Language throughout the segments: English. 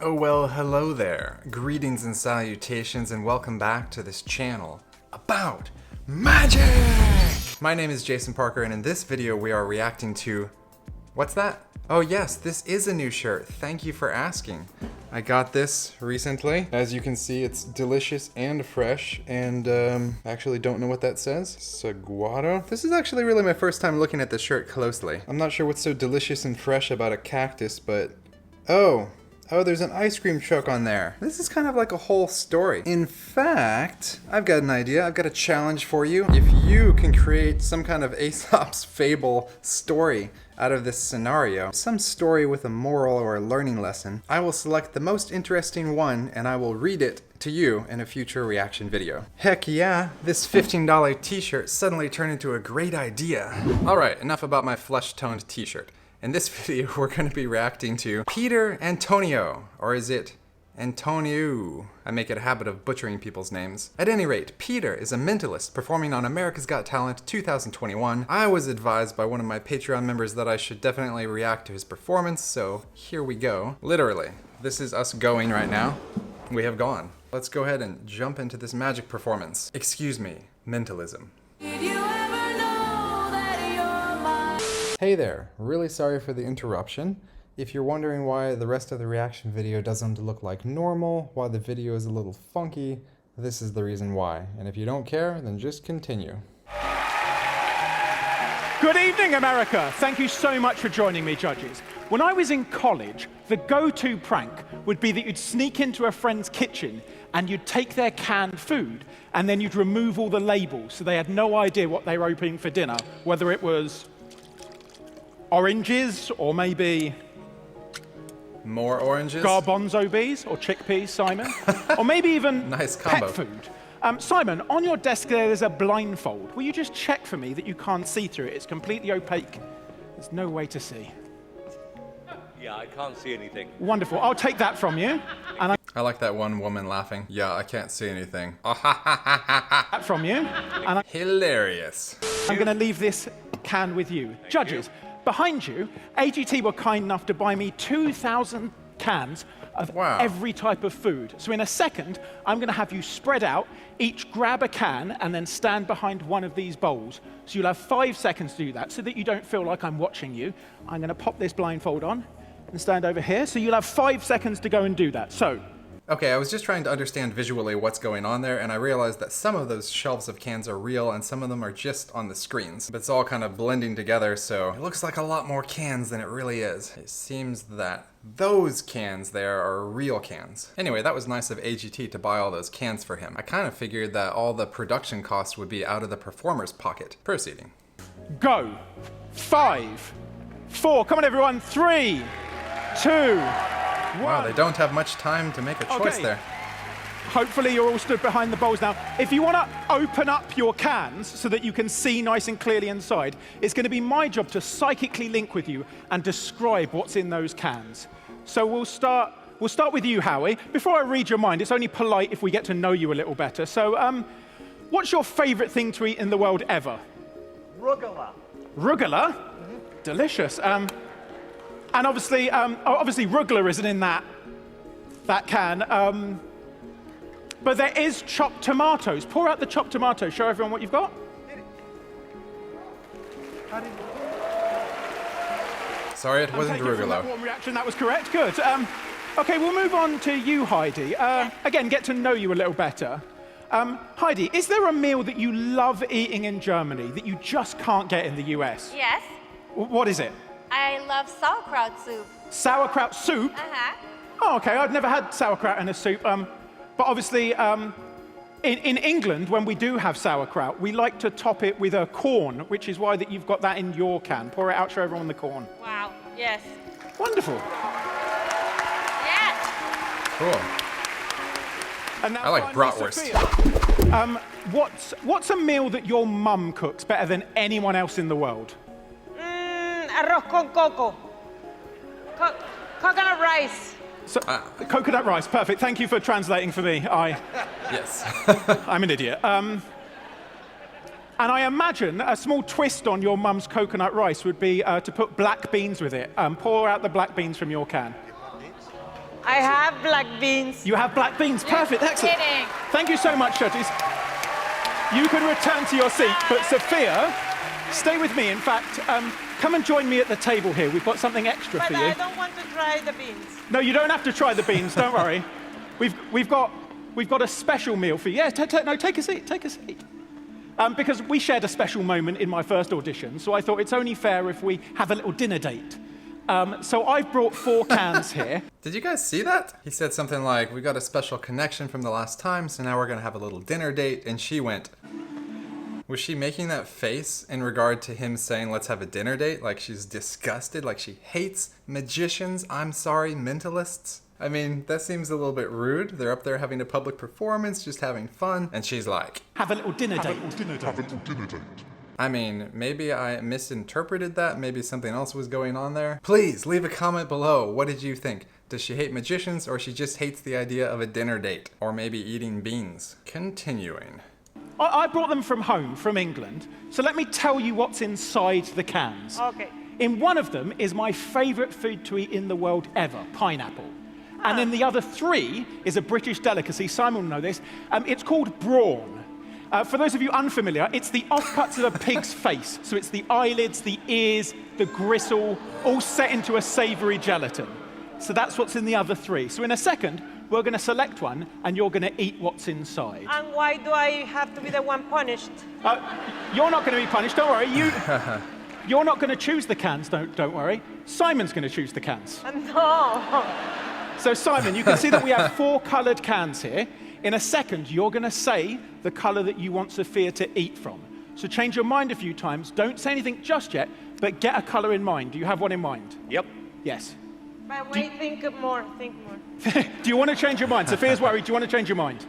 Oh well, hello there. Greetings and salutations and welcome back to this channel about magic! My name is Jason Parker and in this video we are reacting to... What's that? Oh yes, this is a new shirt. Thank you for asking. I got this recently. As you can see, it's delicious and fresh, and actually don't know what that says. Saguaro? This is actually really my first time looking at this shirt closely. I'm not sure what's so delicious and fresh about a cactus, but... Oh, there's an ice cream truck on there. This is kind of like a whole story. In fact, I've got an idea. I've got a challenge for you. If you can create some kind of Aesop's fable story out of this scenario, some story with a moral or a learning lesson, I will select the most interesting one and I will read it to you in a future reaction video. Heck yeah, this $15 t-shirt suddenly turned into a great idea. All right, enough about my flesh-toned t-shirt. In this video, we're going to be reacting to Peter Antoniou, or is it Antoniou? I make it a habit of butchering people's names. At any rate, Peter is a mentalist performing on America's Got Talent 2021. I was advised by one of my Patreon members that I should definitely react to his performance, so here we go. Literally, this is us going right now. We have gone. Let's go ahead and jump into this magic performance. Excuse me, mentalism. Hey there, really sorry for the interruption. If you're wondering why the rest of the reaction video doesn't look like normal, why the video is a little funky, this is the reason why. And if you don't care, then just continue. Good evening, America. Thank you so much for joining me, judges. When I was in college, the go-to prank would be that you'd sneak into a friend's kitchen and you'd take their canned food and then you'd remove all the labels so they had no idea what they were opening for dinner, whether it was oranges, or maybe... More oranges? Garbanzo beans, or chickpeas, Simon. Or maybe even nice combo. Pet food. Simon, on your desk there's a blindfold. Will you just check for me that you can't see through it? It's completely opaque. There's no way to see. Yeah, I can't see anything. Wonderful. I'll take that from you. And I like that one woman laughing. Yeah, I can't see anything. that from you. And Hilarious. I'm going to leave this can with you. Judges. Behind you, AGT were kind enough to buy me 2,000 cans of every type of food. So in a second, I'm going to have you spread out, each grab a can, and then stand behind one of these bowls. So you'll have 5 seconds to do that, so that you don't feel like I'm watching you. I'm going to pop this blindfold on and stand over here. So you'll have 5 seconds to go and do that. So. Okay, I was just trying to understand visually what's going on there, and I realized that some of those shelves of cans are real and some of them are just on the screens. But it's all kind of blending together, so it looks like a lot more cans than it really is. It seems that those cans there are real cans. Anyway, that was nice of AGT to buy all those cans for him. I kind of figured that all the production costs would be out of the performer's pocket. Proceeding. Go. 5, 4, come on everyone, 3, 2, Wow, they don't have much time to make a choice there. Hopefully you're all stood behind the bowls now. If you want to open up your cans so that you can see nice and clearly inside, it's going to be my job to psychically link with you and describe what's in those cans. So we'll start with you, Howie. Before I read your mind, it's only polite if we get to know you a little better. So what's your favorite thing to eat in the world ever? Rugula. Rugula? Mm-hmm. Delicious. And obviously rugula isn't in that can. But there is chopped tomatoes. Pour out the chopped tomatoes. Show everyone what you've got. Sorry, it wasn't rugula. That warm reaction, that was correct. Good. Okay, we'll move on to you, Heidi. Again, get to know you a little better. Heidi, is there a meal that you love eating in Germany that you just can't get in the US? Yes. What is it? I love sauerkraut soup. Sauerkraut soup? Uh-huh. Oh, okay. I've never had sauerkraut in a soup. But obviously, in England, when we do have sauerkraut, we like to top it with a corn, which is why that you've got that in your can. Pour it out, show everyone the corn. Wow. Yes. Wonderful. Yes. Cool. And now I like bratwurst. What's a meal that your mum cooks better than anyone else in the world? Arroz con coco. Coconut rice. So, coconut rice, perfect. Thank you for translating for me. Yes. I'm an idiot. And I imagine a small twist on your mum's coconut rice would be to put black beans with it. Pour out the black beans from your can. I have black beans. You have black beans. Perfect. Excellent. Kidding. Thank you so much, judges. You can return to your seat, but Sophia, stay with me. In fact, come and join me at the table here. We've got something extra But for you. I don't want to try the beans. No, you don't have to try the beans. Don't worry. We've got a special meal for you. Yeah, no, take a seat. Take a seat. Because we shared a special moment in my first audition, so I thought it's only fair if we have a little dinner date. So I've brought 4 cans here. Did you guys see that? He said something like, we got a special connection from the last time, so now we're gonna have a little dinner date, and she went. Was she making that face in regard to him saying, let's have a dinner date? Like she's disgusted, like she hates magicians, I'm sorry, mentalists? I mean, that seems a little bit rude. They're up there having a public performance, just having fun, and she's like, Have a little dinner date. I mean, maybe I misinterpreted that. Maybe something else was going on there. Please leave a comment below. What did you think? Does she hate magicians, or she just hates the idea of a dinner date? Or maybe eating beans? Continuing. I brought them from home, from England. So let me tell you what's inside the cans. Okay. In one of them is my favorite food to eat in the world ever, pineapple. And then the other 3 is a British delicacy. Simon will know this. It's called brawn. For those of you unfamiliar, it's the offcuts of a pig's face. So it's the eyelids, the ears, the gristle, all set into a savory gelatin. So that's what's in the other 3. So in a second, we're going to select one, and you're going to eat what's inside. And why do I have to be the one punished? You're not going to be punished, don't worry. You're not going to choose the cans, don't worry. Simon's going to choose the cans. No. So Simon, you can see that we have 4 coloured cans here. In a second, you're going to say the colour that you want Sophia to eat from. So change your mind a few times. Don't say anything just yet, but get a colour in mind. Do you have one in mind? Yep. Yes. But wait, think more. Do you want to change your mind? Sophia's worried. Do you want to change your mind?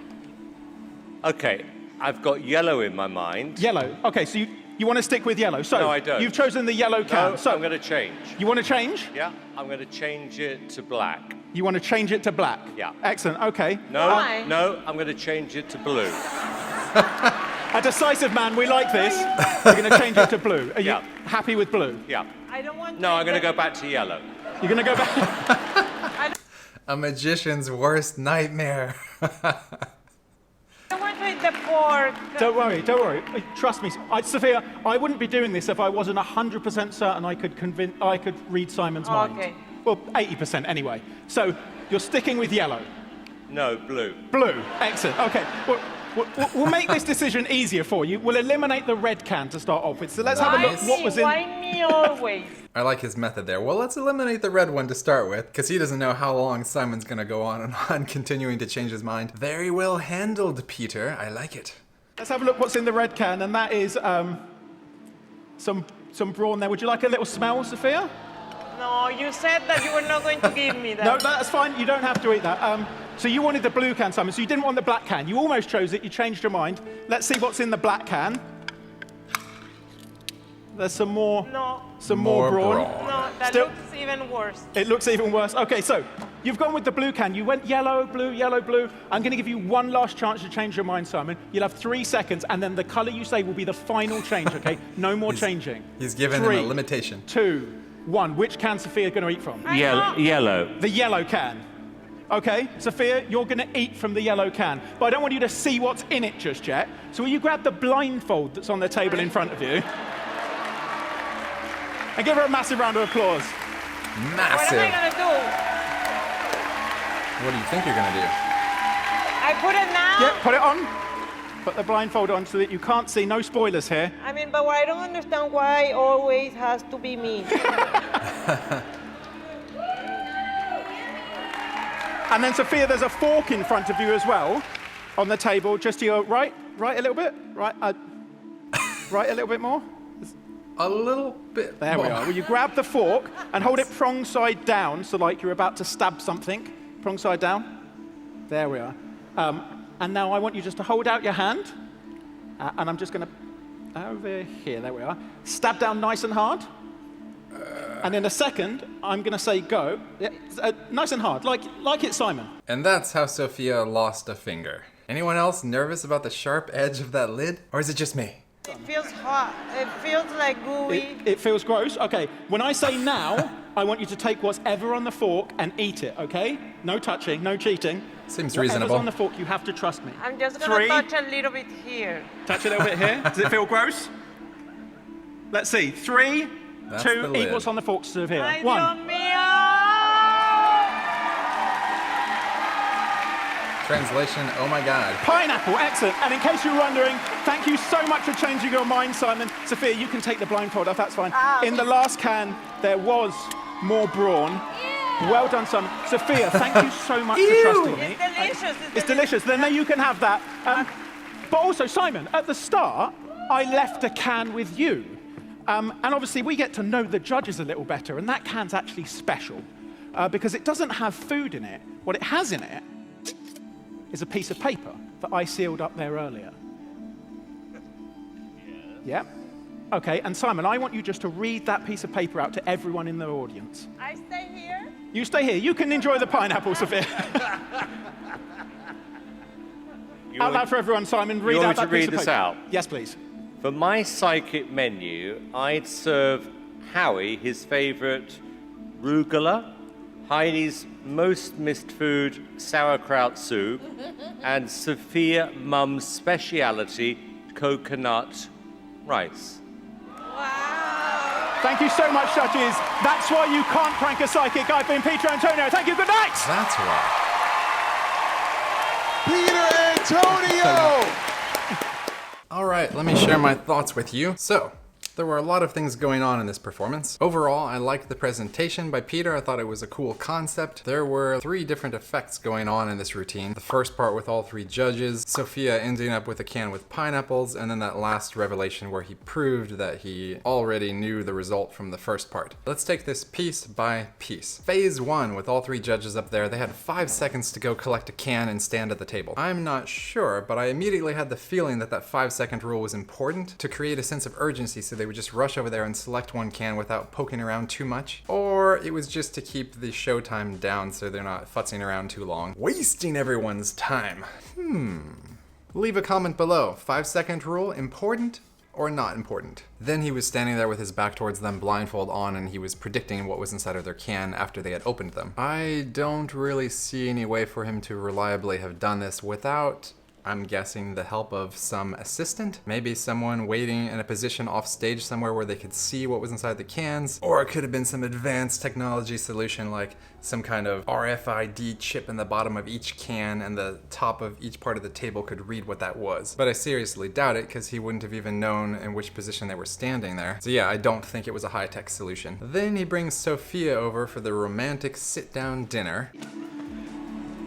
Okay, I've got yellow in my mind. Yellow. Okay, so you want to stick with yellow. So No, I don't. You've chosen the yellow can. No, So I'm going to change. you want to change? Yeah, I'm going to change it to black. You want to change it to black? Yeah. Excellent. Okay. No, Why? no, I'm going to change it to blue. A decisive man. We like this. You're going to change it to blue. Are you Yeah. happy with blue? Yeah. I don't want. No, I'm going to go back to yellow. You're going to go back. A magician's worst nightmare. I don't want to eat the pork. Don't worry. Trust me, Sophia. I wouldn't be doing this if I wasn't 100% certain I could read Simon's mind. Okay. Well, 80% anyway. So you're sticking with yellow. No, blue. Blue. Excellent. Okay. We'll make this decision easier for you. We'll eliminate the red can to start off with. So let's have a look. What was in? Why me always? I like his method there. Well, let's eliminate the red one to start with, because he doesn't know how long Simon's gonna go on and on, continuing to change his mind. Very well handled, Peter. I like it. Let's have a look what's in the red can, and that is some brawn there. Would you like a little smell, Sophia? No, you said that you were not going to give me that. No, that's fine. You don't have to eat that. So you wanted the blue can, Simon, so you didn't want the black can. You almost chose it. You changed your mind. Let's see what's in the black can. There's some more. No. Some more brawn. No, that Still- looks even worse. It looks even worse. Okay, so you've gone with the blue can. You went yellow, blue, yellow, blue. I'm going to give you one last chance to change your mind, Simon. You'll have 3 seconds, and then the colour you say will be the final change, okay? No more changing. He's given him 3, a limitation. 2, 1. Which can Sophia going to eat from? Yellow. The yellow can. Okay, Sophia, you're going to eat from the yellow can. But I don't want you to see what's in it just yet. So will you grab the blindfold that's on the table in front of you? And give her a massive round of applause. What Massive. am I going to do? What do you think you're gonna do? I put it now? Yep, put it on. Put the blindfold on so that you can't see. No spoilers here. I mean, but I don't understand why it always has to be me. And then, Sophia, there's a fork in front of you as well on the table, just to your right a little bit, right a little bit more. A little bit There we more. are. Will you grab the fork and hold it prong side down, so like you're about to stab something? Prong side down. There we are. And now I want you just to hold out your hand, and I'm just going to, over here, there we are. Stab down nice and hard. And in a second, I'm going to say go. Yeah, nice and hard, like it's Simon. And that's how Sophia lost a finger. Anyone else nervous about the sharp edge of that lid? Or is it just me? It feels hot. It feels like gooey. It feels gross. Okay, when I say now, I want you to take whatever on the fork and eat it, okay? No touching, no cheating. Seems Whatever's reasonable. on the fork, you have to trust me. I'm just gonna touch a little bit here. Touch a little bit here. Does it feel gross? Let's see. 3, That's 2, the eat lid. what's on the fork to serve here. Ay, 1. Dios mío! Translation, oh my God. Pineapple, excellent. And in case you were wondering, thank you so much for changing your mind, Simon. Sophia, you can take the blindfold off, that's fine. In the last can, there was more brawn. Well done, Simon. Sophia, thank you so much for trusting me. It's delicious. It's delicious. Then you can have that. But also, Simon, at the start, I left a can with you. And obviously, we get to know the judges a little better, and that can's actually special because it doesn't have food in it. What it has in it is a piece of paper that I sealed up there earlier. Yeah? Okay, and Simon, I want you just to read that piece of paper out to everyone in the audience. I stay here. You stay here. You can enjoy the pineapple, Sophia. Out loud for everyone, Simon. Read out that piece of paper. You want me to read this out? Yes, please. For my psychic menu, I'd serve Howie his favourite rugula, Heidi's most missed food, sauerkraut soup, and Sophia Mum's speciality, coconut rice. Wow. Thank you so much, judges. That's why you can't prank a psychic. I've been Peter Antoniou. Thank you. Good night. That's why. Peter Antoniou! All right, let me share my thoughts with you. So, there were a lot of things going on in this performance. Overall, I liked the presentation by Peter. I thought it was a cool concept. There were 3 different effects going on in this routine. The first part with all 3 judges, Sophia ending up with a can with pineapples, and then that last revelation where he proved that he already knew the result from the first part. Let's take this piece by piece. Phase 1 with all 3 judges up there, they had 5 seconds to go collect a can and stand at the table. I'm not sure, but I immediately had the feeling that that 5-second rule was important to create a sense of urgency so they would just rush over there and select one can without poking around too much. Or it was just to keep the showtime down so they're not futzing around too long, wasting everyone's time. Leave a comment below. 5-second rule, important or not important? Then he was standing there with his back towards them, blindfold on, and he was predicting what was inside of their can after they had opened them. I don't really see any way for him to reliably have done this without, I'm guessing, the help of some assistant. Maybe someone waiting in a position off stage somewhere where they could see what was inside the cans. Or it could have been some advanced technology solution like some kind of RFID chip in the bottom of each can and the top of each part of the table could read what that was. But I seriously doubt it because he wouldn't have even known in which position they were standing there. So yeah, I don't think it was a high-tech solution. Then he brings Sophia over for the romantic sit-down dinner.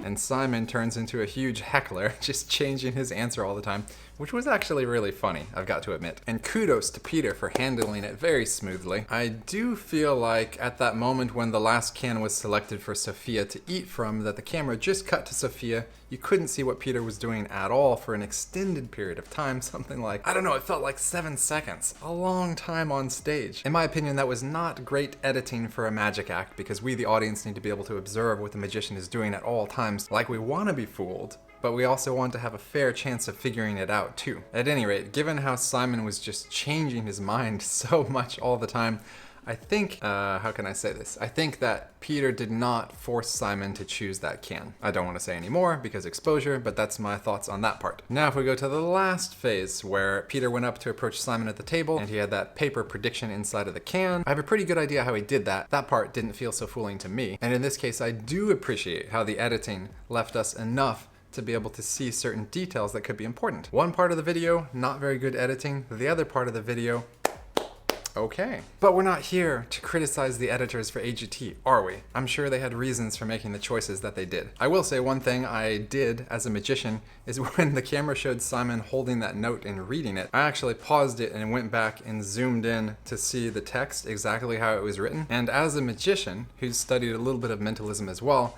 And Simon turns into a huge heckler, just changing his answer all the time, which was actually really funny, I've got to admit. And kudos to Peter for handling it very smoothly. I do feel like at that moment when the last can was selected for Sophia to eat from, that the camera just cut to Sophia. You couldn't see what Peter was doing at all for an extended period of time, something like, I don't know, it felt like 7 seconds. A long time on stage. In my opinion, that was not great editing for a magic act because we, the audience, need to be able to observe what the magician is doing at all times, like we want to be fooled, but we also want to have a fair chance of figuring it out too. At any rate, given how Simon was just changing his mind so much all the time, I think, how can I say this? I think that Peter did not force Simon to choose that can. I don't want to say any more because exposure, but that's my thoughts on that part. Now if we go to the last phase where Peter went up to approach Simon at the table and he had that paper prediction inside of the can, I have a pretty good idea how he did that. That part didn't feel so fooling to me. And in this case, I do appreciate how the editing left us enough to be able to see certain details that could be important. One part of the video, not very good editing. The other part of the video, okay. But we're not here to criticize the editors for AGT, are we? I'm sure they had reasons for making the choices that they did. I will say one thing I did as a magician is when the camera showed Simon holding that note and reading it, I actually paused it and went back and zoomed in to see the text exactly how it was written. And as a magician who's studied a little bit of mentalism as well,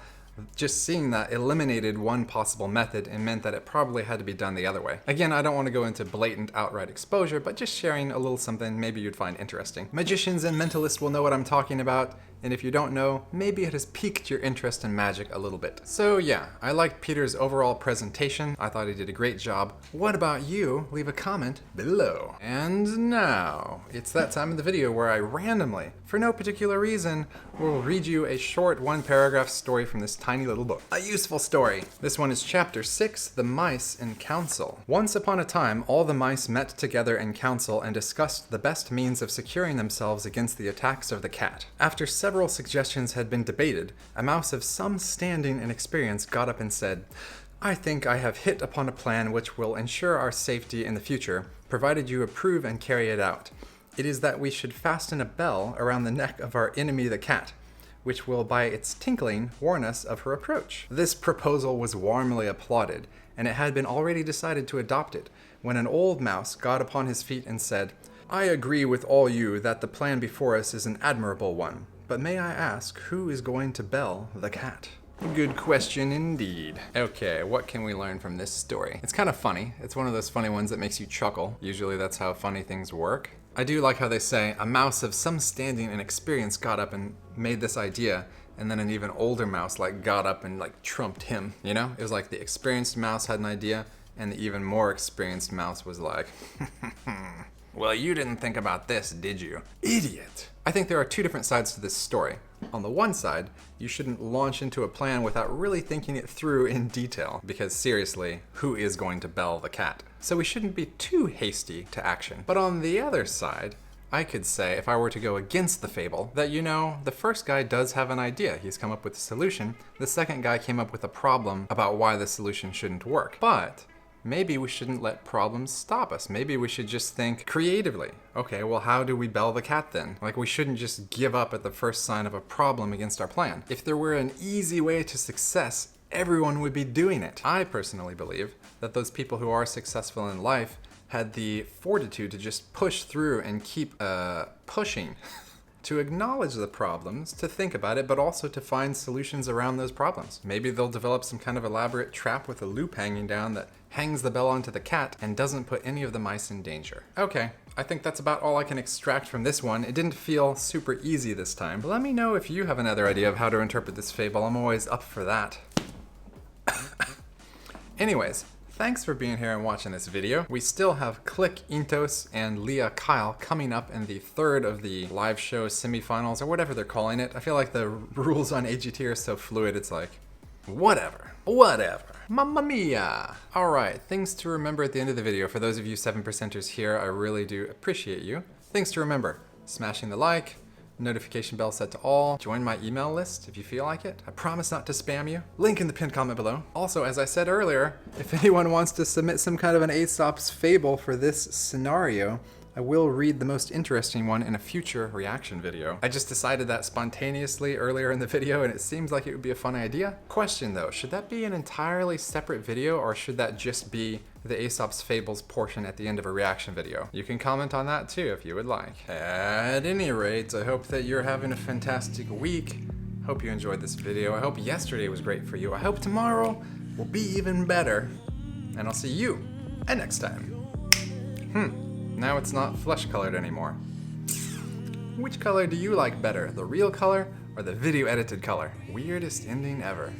just seeing that eliminated one possible method and meant that it probably had to be done the other way. Again, I don't want to go into blatant outright exposure, but just sharing a little something maybe you'd find interesting. Magicians and mentalists will know what I'm talking about. and if you don't know, maybe it has piqued your interest in magic a little bit. So yeah, I liked Peter's overall presentation. I thought he did a great job. What about you? Leave a comment below. And now, it's that time of the video where I randomly, for no particular reason, will read you a short one-paragraph story from this tiny little book. A useful story. This one is Chapter 6, The Mice in Council. Once upon a time, all the mice met together in council and discussed the best means of securing themselves against the attacks of the cat. After several suggestions had been debated, a mouse of some standing and experience got up and said, "I think I have hit upon a plan which will ensure our safety in the future, provided you approve and carry it out. It is that we should fasten a bell around the neck of our enemy the cat, which will by its tinkling warn us of her approach." This proposal was warmly applauded, and it had been already decided to adopt it, when an old mouse got upon his feet and said, "I agree with all you that the plan before us is an admirable one, but may I ask who is going to bell the cat?" Good question indeed. Okay, what can we learn from this story? It's kind of funny. It's one of those funny ones that makes you chuckle. Usually that's how funny things work. I do like how they say a mouse of some standing and experience got up and made this idea, and then an even older mouse got up and trumped him, you know? It was like the experienced mouse had an idea, and the even more experienced mouse was like, "Well, you didn't think about this, did you? Idiot!" I think there are two different sides to this story. On the one side, you shouldn't launch into a plan without really thinking it through in detail, because seriously, who is going to bell the cat? So we shouldn't be too hasty to action. But on the other side, I could say, if I were to go against the fable, that the first guy does have an idea. He's come up with a solution. The second guy came up with a problem about why the solution shouldn't work. But maybe we shouldn't let problems stop us. Maybe we should just think creatively. Okay, well, how do we bell the cat then? We shouldn't just give up at the first sign of a problem against our plan. If there were an easy way to success, everyone would be doing it. I personally believe that those people who are successful in life had the fortitude to just push through and keep pushing. To acknowledge the problems, to think about it, but also to find solutions around those problems. Maybe they'll develop some kind of elaborate trap with a loop hanging down that hangs the bell onto the cat and doesn't put any of the mice in danger. Okay, I think that's about all I can extract from this one. It didn't feel super easy this time, but let me know if you have another idea of how to interpret this fable. I'm always up for that. Anyways, thanks for being here and watching this video. We still have Click Intos and Leah Kyle coming up in the third of the live show semifinals, or whatever they're calling it. I feel like the rules on AGT are so fluid, it's like, whatever. Mamma mia! Alright, things to remember at the end of the video. For those of you 7%ers here, I really do appreciate you. Things to remember: smashing the like, notification bell set to all, join my email list if you feel like it. I promise not to spam you. Link in the pinned comment below. Also, as I said earlier, if anyone wants to submit some kind of an Aesop's fable for this scenario, I will read the most interesting one in a future reaction video. I just decided that spontaneously earlier in the video, and it seems like it would be a fun idea. Question though, should that be an entirely separate video, or should that just be the Aesop's Fables portion at the end of a reaction video? You can comment on that too if you would like. At any rate, I hope that you're having a fantastic week. Hope you enjoyed this video. I hope yesterday was great for you. I hope tomorrow will be even better. And I'll see you next time. Now it's not flesh colored anymore. Which color do you like better, the real color or the video edited color? Weirdest ending ever.